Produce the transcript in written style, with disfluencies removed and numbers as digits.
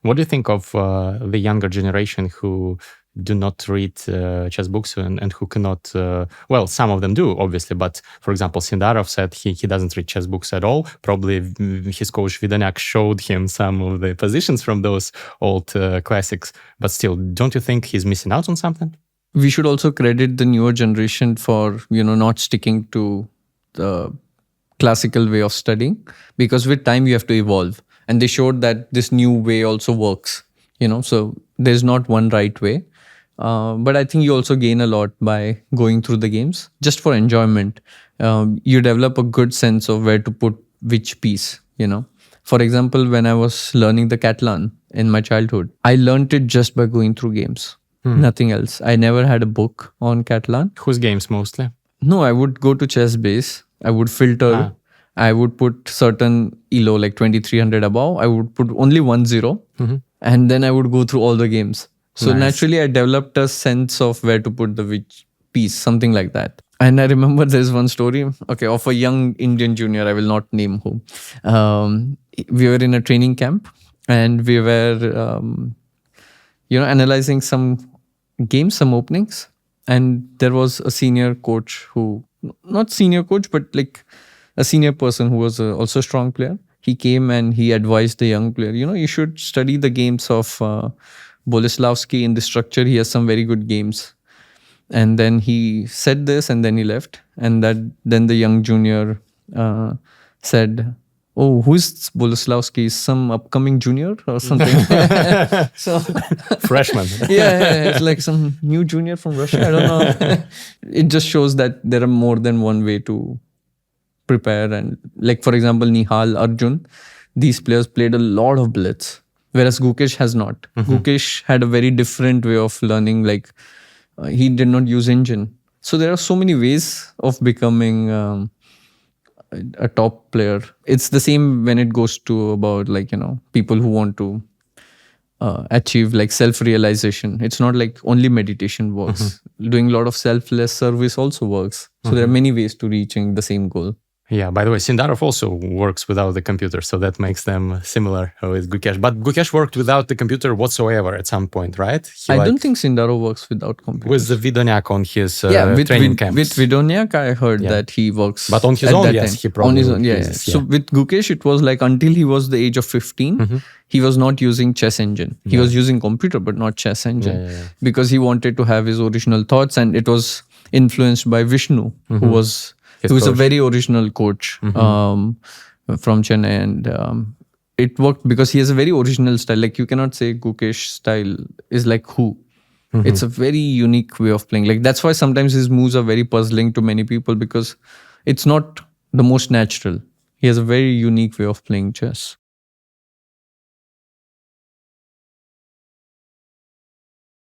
What do you think of the younger generation who do not read chess books and who cannot, well, some of them do, obviously, but for example, Sindarov said he doesn't read chess books at all. Probably his coach Vidoniak showed him some of the positions from those old classics, but still, don't you think he's missing out on something? We should also credit the newer generation for, not sticking to the classical way of studying, because with time you have to evolve. And they showed that this new way also works, so there's not one right way. But I think you also gain a lot by going through the games just for enjoyment. You develop a good sense of where to put which piece, For example, when I was learning the Catalan in my childhood, I learned it just by going through games. Nothing else. I never had a book on Catalan. Whose games mostly? No, I would go to chess base. I would filter. I would put certain ELO like 2300 above. I would put only 1-0. And then I would go through all the games. So naturally I developed a sense of where to put the which piece, something like that. And I remember there's one story, of a young Indian junior, I will not name who. We were in a training camp and we were, analyzing some games, some openings. And there was a senior coach who, not senior coach, but like a senior person who was also a strong player. He came and he advised the young player, you should study the games of Boleslavsky in the structure. He has some very good games. And then he said this and then he left. And then the young junior said, "Oh, who's Boleslavsky? Some upcoming junior or something?" So freshman. Yeah, it's like some new junior from Russia. I don't know. It just shows that there are more than one way to prepare. And like, for example, Nihal, Arjun, these players played a lot of blitz, whereas Gukesh has not. Gukesh had a very different way of learning. Like he did not use engine. So there are so many ways of becoming a top player. It's the same when it goes to about like, people who want to achieve like self-realization. It's not like only meditation works. Doing a lot of selfless service also works. So there are many ways to reaching the same goal. Yeah, by the way, Sindarov also works without the computer, so that makes them similar with Gukesh. But Gukesh worked without the computer whatsoever at some point, right? I don't think Sindarov works without computer. With the Vidoniak on his training camps. With Vidoniak, I heard that he works. But on his own, yes, he probably on his own, yeah. So with Gukesh, it was like until he was the age of 15, he was not using chess engine. He was using computer, but not chess engine, because he wanted to have his original thoughts, and it was influenced by Vishnu, who was a very original coach from Chennai, and it worked because he has a very original style. Like you cannot say Gukesh style is like who. It's a very unique way of playing. Like that's why sometimes his moves are very puzzling to many people, because it's not the most natural. He has a very unique way of playing chess.